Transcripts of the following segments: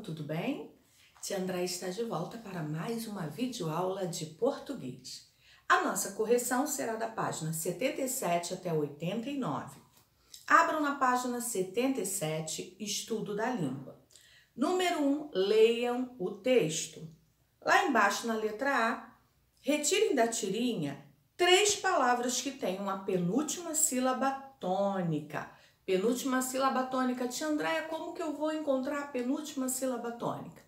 tudo bem? Tia André está de volta para mais uma videoaula de português. A nossa correção será da página 77 até 89. Abram na página 77, Estudo da Língua. Número 1, leiam o texto. Lá embaixo na letra A, retirem da tirinha 3 palavras que tenham a penúltima sílaba tônica. Penúltima sílaba tônica. Tia Andréia, como que eu vou encontrar a penúltima sílaba tônica?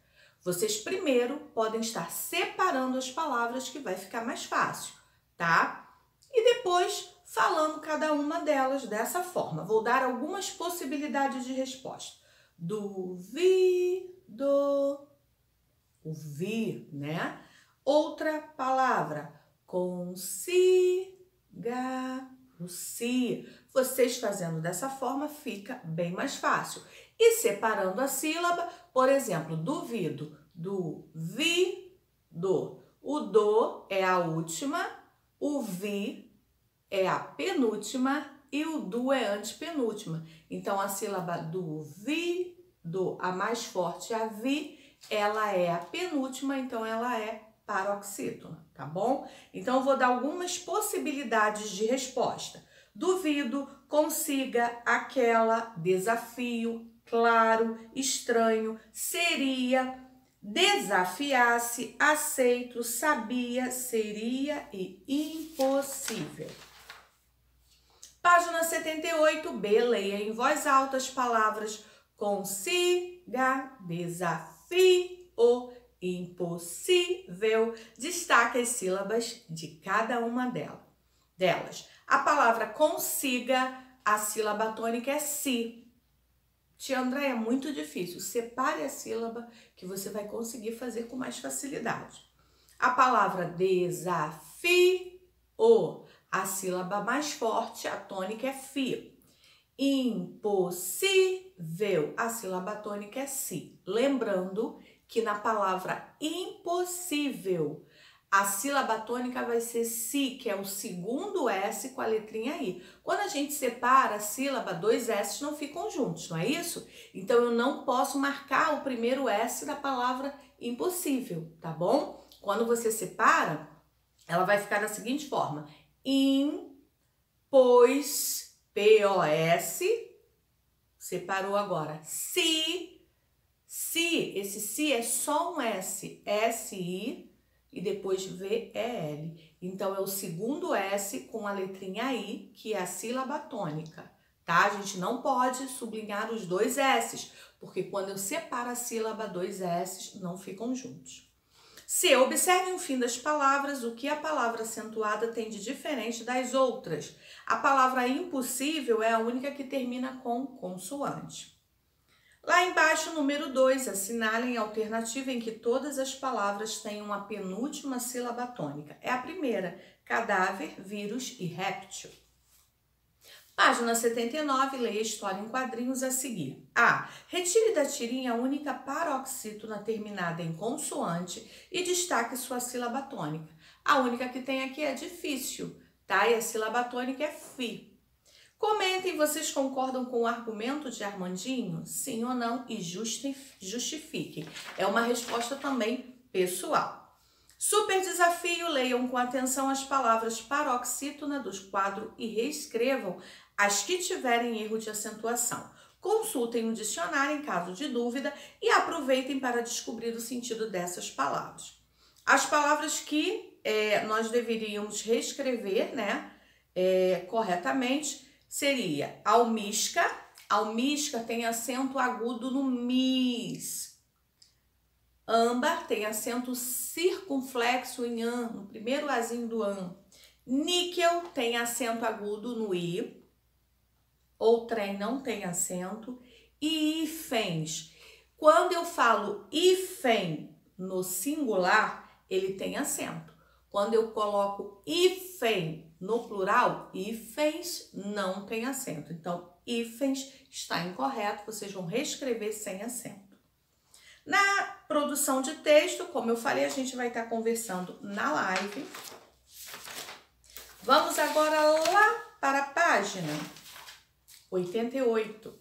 Vocês primeiro podem estar separando as palavras, que vai ficar mais fácil, tá? E depois falando cada uma delas dessa forma. Vou dar algumas possibilidades de resposta. Duvido. O vi, né? Outra palavra. Consiga. O si. Vocês fazendo dessa forma fica bem mais fácil. E separando a sílaba, por exemplo, duvido, duvido. O do é a última, o vi é a penúltima e o do é antepenúltima. Então, a sílaba duvido, a mais forte, a vi, ela é a penúltima, então ela é paroxítona, tá bom? Então, eu vou dar algumas possibilidades de resposta. Duvido, consiga, aquela, desafio, claro, estranho, seria, desafiasse, aceito, sabia, seria e impossível. Página 78b, leia em voz alta as palavras consiga, desafio, impossível. Destaque as sílabas de cada uma delas. A palavra consiga, a sílaba tônica é si. Tia André, é muito difícil. Separe a sílaba que você vai conseguir fazer com mais facilidade. A palavra desafio, a sílaba mais forte, a tônica é fi. Impossível, a sílaba tônica é si. Lembrando que na palavra impossível, a sílaba tônica vai ser si, que é o segundo S com a letrinha I. Quando a gente separa a sílaba, 2 S não ficam juntos, não é isso? Então, eu não posso marcar o primeiro S da palavra impossível, tá bom? Quando você separa, ela vai ficar da seguinte forma. Pois, P-O-S, separou agora. Si, esse si é só um S, S-I, e depois V-E-L. Então, é o segundo S com a letrinha I, que é a sílaba tônica, tá? A gente não pode sublinhar os 2 S's, porque quando eu separo a sílaba, 2 S's não ficam juntos. Se observem o fim das palavras, o que a palavra acentuada tem de diferente das outras. A palavra impossível é a única que termina com consoante. Lá embaixo, número 2, assinalem a alternativa em que todas as palavras têm uma penúltima sílaba tônica. É a primeira, cadáver, vírus e réptil. Página 79, leia a história em quadrinhos a seguir. A. Retire da tirinha a única paroxítona terminada em consoante e destaque sua sílaba tônica. A única que tem aqui é difícil, tá? E a sílaba tônica é fi. Comentem, vocês concordam com o argumento de Armandinho? Sim ou não? E justifiquem. É uma resposta também pessoal. Super desafio, leiam com atenção as palavras paroxítona dos quadros e reescrevam as que tiverem erro de acentuação. Consultem o dicionário em caso de dúvida e aproveitem para descobrir o sentido dessas palavras. As palavras que nós deveríamos reescrever, né, corretamente, seria almisca. Almisca tem acento agudo no mis. Âmbar tem acento circunflexo em an, no primeiro azinho do an. Níquel tem acento agudo no i. Outrem não tem acento. E hífens. Quando eu falo hífen no singular, ele tem acento. Quando eu coloco hífen no plural, hífens não tem acento. Então, hífens está incorreto, vocês vão reescrever sem acento. Na produção de texto, como eu falei, a gente vai estar conversando na live. Vamos agora lá para a página 88.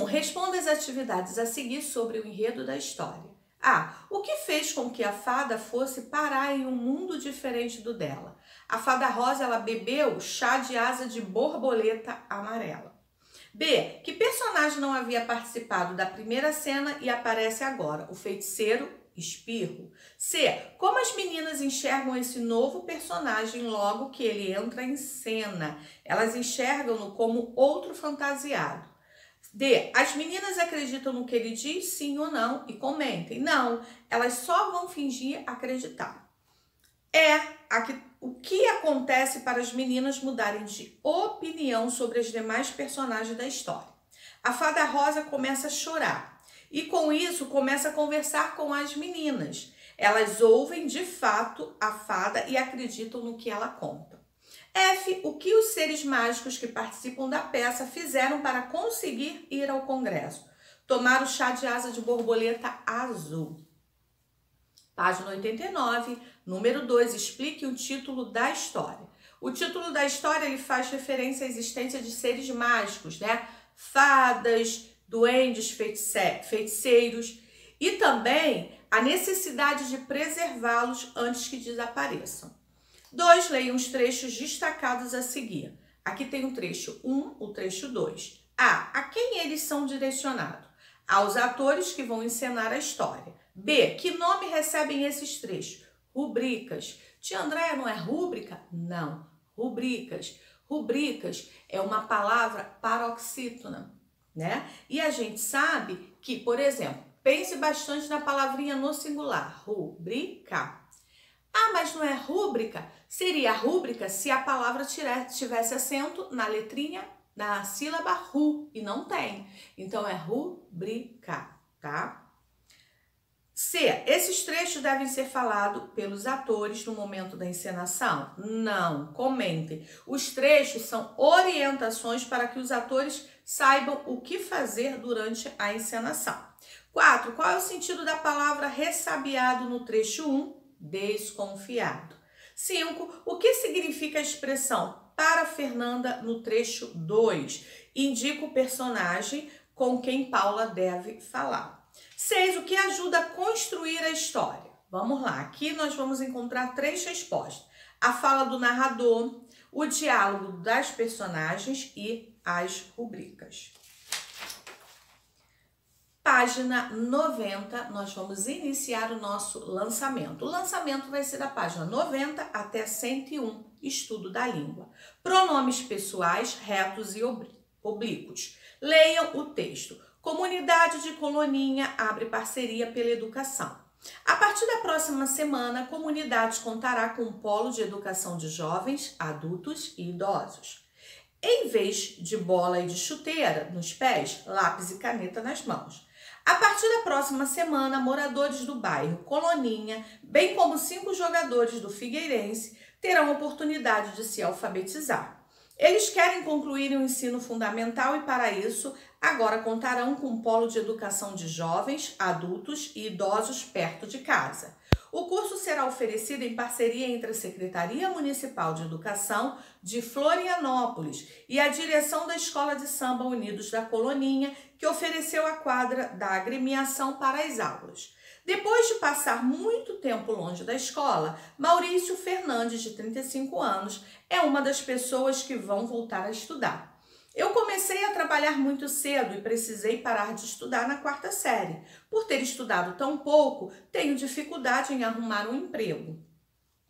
Responda as atividades a seguir sobre o enredo da história. A. O que fez com que a fada fosse parar em um mundo diferente do dela? A fada rosa, ela bebeu chá de asa de borboleta amarela. B. Que personagem não havia participado da primeira cena e aparece agora? O feiticeiro Espirro. C. Como as meninas enxergam esse novo personagem logo que ele entra em cena? Elas enxergam-no como outro fantasiado. D. As meninas acreditam no que ele diz, sim ou não, e comentem. Não, elas só vão fingir acreditar. O que acontece para as meninas mudarem de opinião sobre as demais personagens da história? A fada rosa começa a chorar e com isso começa a conversar com as meninas. Elas ouvem de fato a fada e acreditam no que ela conta. F. O que os seres mágicos que participam da peça fizeram para conseguir ir ao congresso? Tomar o chá de asa de borboleta azul. Página 89, número 2, explique o título da história. O título da história ele faz referência à existência de seres mágicos, né? Fadas, duendes, feiticeiros e também a necessidade de preservá-los antes que desapareçam. 2. Leiam os trechos destacados a seguir. Aqui tem o trecho 1, o trecho 2. A quem eles são direcionados? Aos atores que vão encenar a história. B. Que nome recebem esses trechos? Rubricas. Tia Andréia, não é rúbrica? Não. Rubricas. Rubricas é uma palavra paroxítona, né? E a gente sabe que, por exemplo, pense bastante na palavrinha no singular. Rubrica. Mas não é rúbrica? Seria rúbrica se a palavra tivesse acento na letrinha, na sílaba ru, e não tem. Então, é rubrica, tá? C. Esses trechos devem ser falados pelos atores no momento da encenação? Não, comentem. Os trechos são orientações para que os atores saibam o que fazer durante a encenação. 4. Qual é o sentido da palavra ressabiado no trecho 1? Desconfiado. 5. O que significa a expressão para Fernanda no trecho 2? Indica o personagem com quem Paula deve falar. 6. O que ajuda a construir a história? Vamos lá, aqui nós vamos encontrar 3 respostas. A fala do narrador, o diálogo das personagens e as rubricas. Página 90, nós vamos iniciar o nosso lançamento. O lançamento vai ser da página 90 até 101, estudo da língua. Pronomes pessoais, retos e oblíquos. Leiam o texto. Comunidade de Coloninha abre parceria pela educação. A partir da próxima semana, a comunidade contará com um polo de educação de jovens, adultos e idosos. Em vez de bola e de chuteira nos pés, lápis e caneta nas mãos. A partir da próxima semana, moradores do bairro Coloninha, bem como 5 jogadores do Figueirense, terão oportunidade de se alfabetizar. Eles querem concluir o ensino fundamental e, para isso, agora contarão com um polo de educação de jovens, adultos e idosos perto de casa. O curso será oferecido em parceria entre a Secretaria Municipal de Educação de Florianópolis e a direção da Escola de Samba Unidos da Coloninha, que ofereceu a quadra da agremiação para as aulas. Depois de passar muito tempo longe da escola, Maurício Fernandes, de 35 anos, é uma das pessoas que vão voltar a estudar. Eu comecei a trabalhar muito cedo e precisei parar de estudar na 4ª série. Por ter estudado tão pouco, tenho dificuldade em arrumar um emprego.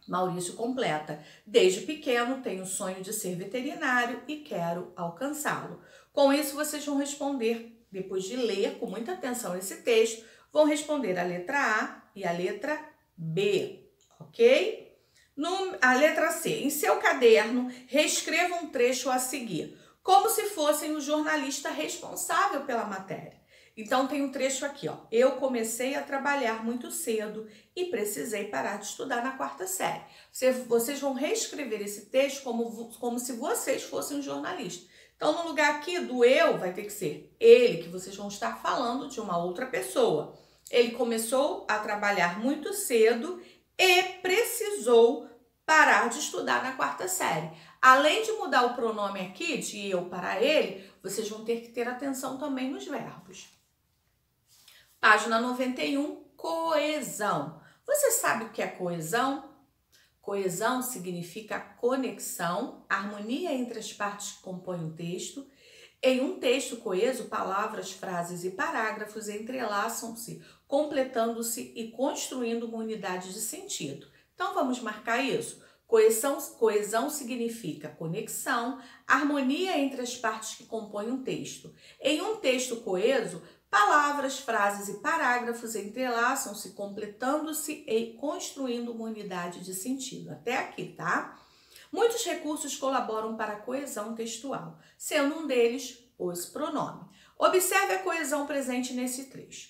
Maurício completa: desde pequeno tenho o sonho de ser veterinário e quero alcançá-lo. Com isso, vocês vão responder, depois de ler com muita atenção esse texto, vão responder a letra A e a letra B, ok? A letra C. Em seu caderno, reescreva um trecho a seguir, como se fossem o jornalista responsável pela matéria. Então, tem um trecho aqui, ó. Eu comecei a trabalhar muito cedo e precisei parar de estudar na 4ª série. Vocês vão reescrever esse texto como se vocês fossem um jornalista. Então, no lugar aqui do eu, vai ter que ser ele, que vocês vão estar falando de uma outra pessoa. Ele começou a trabalhar muito cedo e precisou parar de estudar na 4ª série. Além de mudar o pronome aqui, de eu para ele, vocês vão ter que ter atenção também nos verbos. Página 91, coesão. Você sabe o que é coesão? Coesão significa conexão, harmonia entre as partes que compõem o texto. Em um texto coeso, palavras, frases e parágrafos entrelaçam-se, completando-se e construindo uma unidade de sentido. Então, vamos marcar isso. Coesão significa conexão, harmonia entre as partes que compõem um texto. Em um texto coeso, palavras, frases e parágrafos entrelaçam-se, completando-se e construindo uma unidade de sentido. Até aqui, tá? Muitos recursos colaboram para a coesão textual, sendo um deles os pronomes. Observe a coesão presente nesse trecho.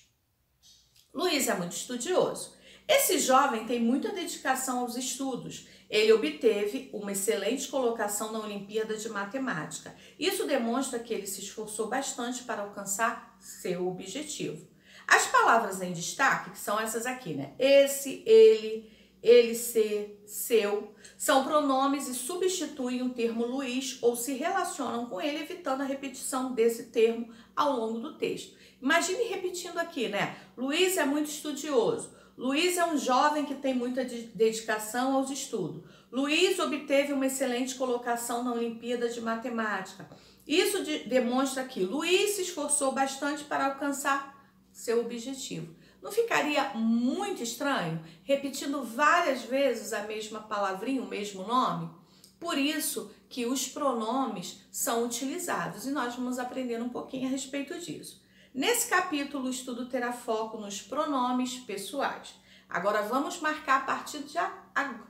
Luiz é muito estudioso. Esse jovem tem muita dedicação aos estudos. Ele obteve uma excelente colocação na Olimpíada de Matemática. Isso demonstra que ele se esforçou bastante para alcançar seu objetivo. As palavras em destaque, que são essas aqui, né? Esse, ele, se, seu, são pronomes e substituem o termo Luiz ou se relacionam com ele, evitando a repetição desse termo ao longo do texto. Imagine repetindo aqui, né? Luiz é muito estudioso. Luiz é um jovem que tem muita dedicação aos estudos. Luiz obteve uma excelente colocação na Olimpíada de Matemática. Isso demonstra que Luiz se esforçou bastante para alcançar seu objetivo. Não ficaria muito estranho repetindo várias vezes a mesma palavrinha, o mesmo nome? Por isso que os pronomes são utilizados e nós vamos aprender um pouquinho a respeito disso. Nesse capítulo, o estudo terá foco nos pronomes pessoais. Agora vamos marcar a partir de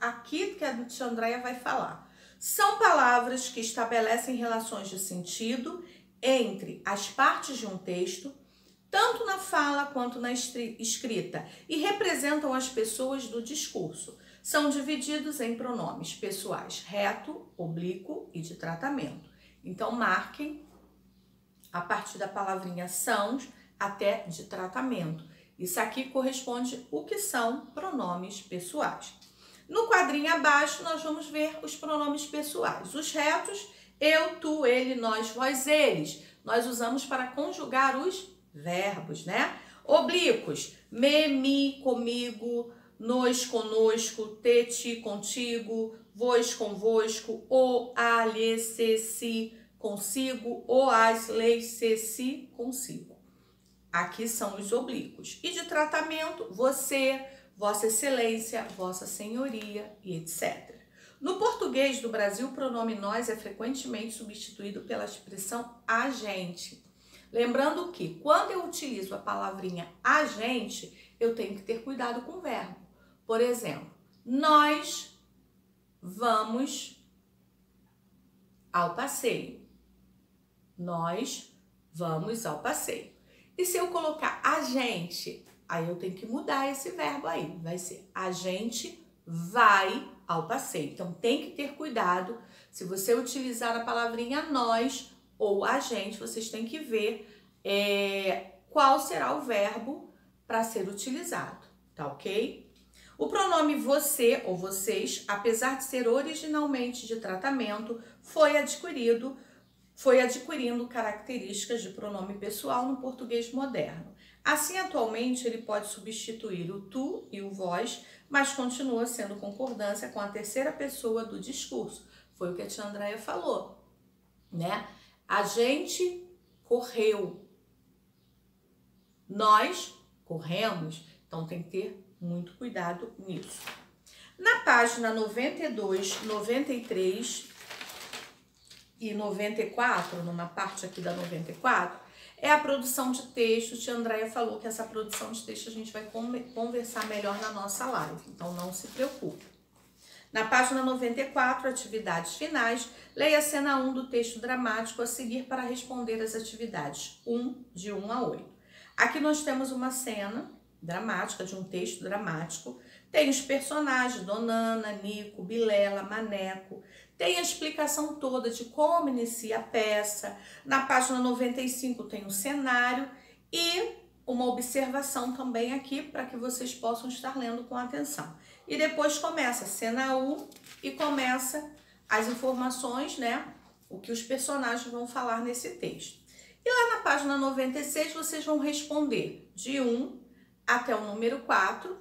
aqui que a tia Andréia vai falar. São palavras que estabelecem relações de sentido entre as partes de um texto, tanto na fala quanto na escrita, e representam as pessoas do discurso. São divididos em pronomes pessoais reto, oblíquo e de tratamento. Então, marquem a partir da palavrinha são até de tratamento. Isso aqui corresponde o que são pronomes pessoais. No quadrinho abaixo, nós vamos ver os pronomes pessoais. Os retos, eu, tu, ele, nós, vós, eles. Nós usamos para conjugar os verbos, né? Oblíquos, me, mi, comigo, nós, conosco, te, ti, contigo, vós, convosco, o, a, lhe, se, si, consigo, o, as, leis, se, si, consigo. Aqui são os oblíquos. E de tratamento, você, vossa excelência, vossa senhoria e etc. No português do Brasil, o pronome nós é frequentemente substituído pela expressão a gente. Lembrando que quando eu utilizo a palavrinha a gente, eu tenho que ter cuidado com o verbo. Por exemplo, nós vamos ao passeio. Nós vamos ao passeio. E se eu colocar a gente, aí eu tenho que mudar esse verbo aí. Vai ser a gente vai ao passeio. Então tem que ter cuidado. Se você utilizar a palavrinha nós ou a gente, vocês têm que ver qual será o verbo para ser utilizado, tá ok? O pronome você ou vocês, apesar de ser originalmente de tratamento, foi adquirindo características de pronome pessoal no português moderno. Assim, atualmente, ele pode substituir o tu e o vós, mas continua sendo concordância com a terceira pessoa do discurso. Foi o que a tia Andréia falou, né? A gente correu. Nós corremos. Então, tem que ter muito cuidado nisso. Na página 92, 93... e 94, numa parte aqui da 94, é a produção de texto. A tia Andréia falou que essa produção de texto a gente vai conversar melhor na nossa live, então não se preocupe. Na página 94, atividades finais, leia a cena 1 do texto dramático a seguir para responder as atividades 1, de 1 a 8. Aqui nós temos uma cena dramática, de um texto dramático. Tem os personagens, Donana, Nico, Bilela, Maneco. Tem a explicação toda de como inicia a peça. Na página 95 tem o cenário e uma observação também aqui para que vocês possam estar lendo com atenção. E depois começa a cena 1 e começa as informações, né? O que os personagens vão falar nesse texto. E lá na página 96, vocês vão responder de 1 até o número 4.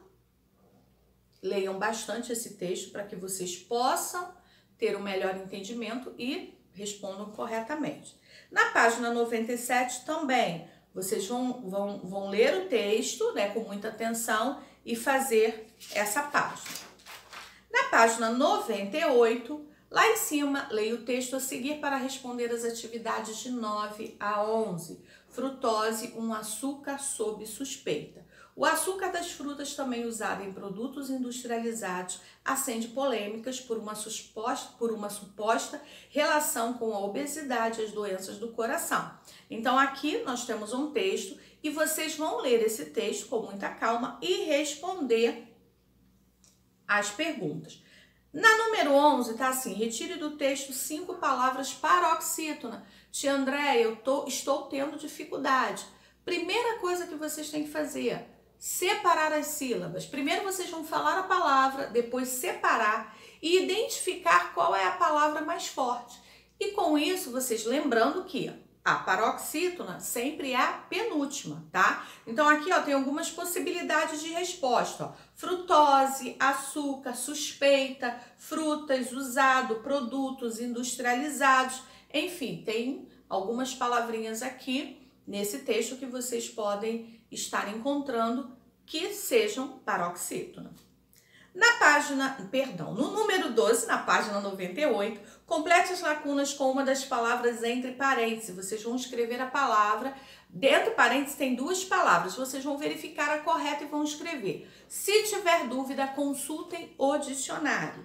Leiam bastante esse texto para que vocês possam ter um melhor entendimento e respondam corretamente. Na página 97 também, vocês vão ler o texto, né, com muita atenção e fazer essa página. Na página 98, lá em cima, leia o texto a seguir para responder as atividades de 9 a 11. Frutose, um açúcar sob suspeita. O açúcar das frutas, também usado em produtos industrializados, acende polêmicas por uma suposta relação com a obesidade e as doenças do coração. Então, aqui nós temos um texto e vocês vão ler esse texto com muita calma e responder as perguntas. Na número 11, tá assim: retire do texto 5 palavras paroxítona. Tia Andréia, estou tendo dificuldade. Primeira coisa que vocês têm que fazer: separar as sílabas. Primeiro vocês vão falar a palavra, depois separar e identificar qual é a palavra mais forte. E com isso, vocês lembrando que a paroxítona sempre é a penúltima, tá? Então aqui, ó, tem algumas possibilidades de resposta, ó. Frutose, açúcar, suspeita, frutas, usado, produtos industrializados. Enfim, tem algumas palavrinhas aqui nesse texto que vocês podem estar encontrando que sejam paroxítona. No número 12, na página 98, complete as lacunas com uma das palavras entre parênteses. Vocês vão escrever a palavra, dentro de parênteses tem 2 palavras, vocês vão verificar a correta e vão escrever. Se tiver dúvida, consultem o dicionário.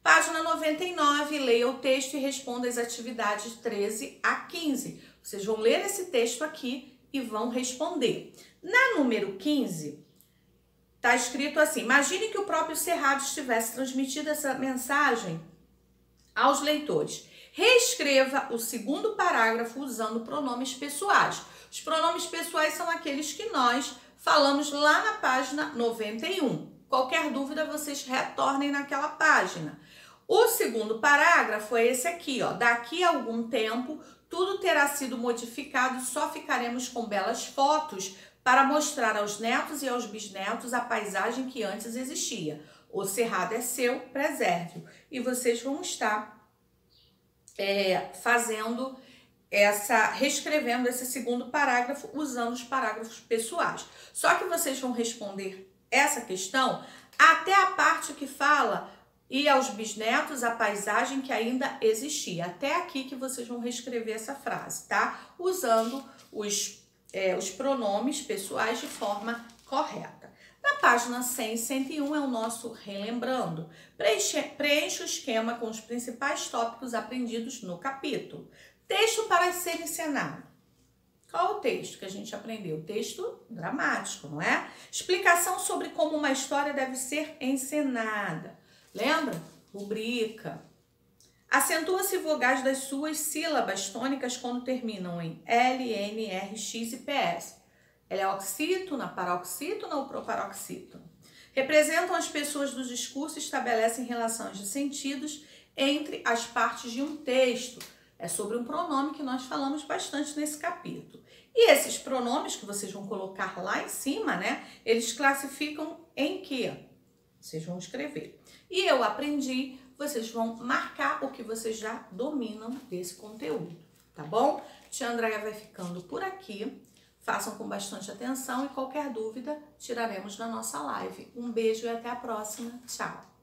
Página 99, leia o texto e responda as atividades 13 a 15. Vocês vão ler esse texto aqui e vão responder. Na número 15, está escrito assim: imagine que o próprio Cerrado estivesse transmitindo essa mensagem aos leitores. Reescreva o segundo parágrafo usando pronomes pessoais. Os pronomes pessoais são aqueles que nós falamos lá na página 91. Qualquer dúvida, vocês retornem naquela página. O segundo parágrafo é esse aqui, ó. Daqui a algum tempo, tudo terá sido modificado e só ficaremos com belas fotos para mostrar aos netos e aos bisnetos a paisagem que antes existia. O cerrado é seu, preserve-o. E vocês vão estar reescrevendo esse segundo parágrafo usando os parágrafos pessoais. Só que vocês vão responder essa questão até a parte que fala e aos bisnetos a paisagem que ainda existia. Até aqui que vocês vão reescrever essa frase, tá? Usando os pronomes pessoais de forma correta. Na página 100 e 101 é o nosso relembrando. Preencha o esquema com os principais tópicos aprendidos no capítulo. Texto para ser encenado. Qual o texto que a gente aprendeu? Texto dramático, não é? Explicação sobre como uma história deve ser encenada. Lembra? Rubrica. Acentua-se vogais das suas sílabas tônicas quando terminam em L, N, R, X e PS. Ela é oxítona, paroxítona ou proparoxítona? Representam as pessoas do discurso e estabelecem relações de sentidos entre as partes de um texto. É sobre um pronome que nós falamos bastante nesse capítulo. E esses pronomes que vocês vão colocar lá em cima, né? Eles classificam em quê? Vocês vão escrever. E eu aprendi, vocês vão marcar o que vocês já dominam desse conteúdo, tá bom? Tia Andréia vai ficando por aqui. Façam com bastante atenção e qualquer dúvida tiraremos na nossa live. Um beijo e até a próxima. Tchau!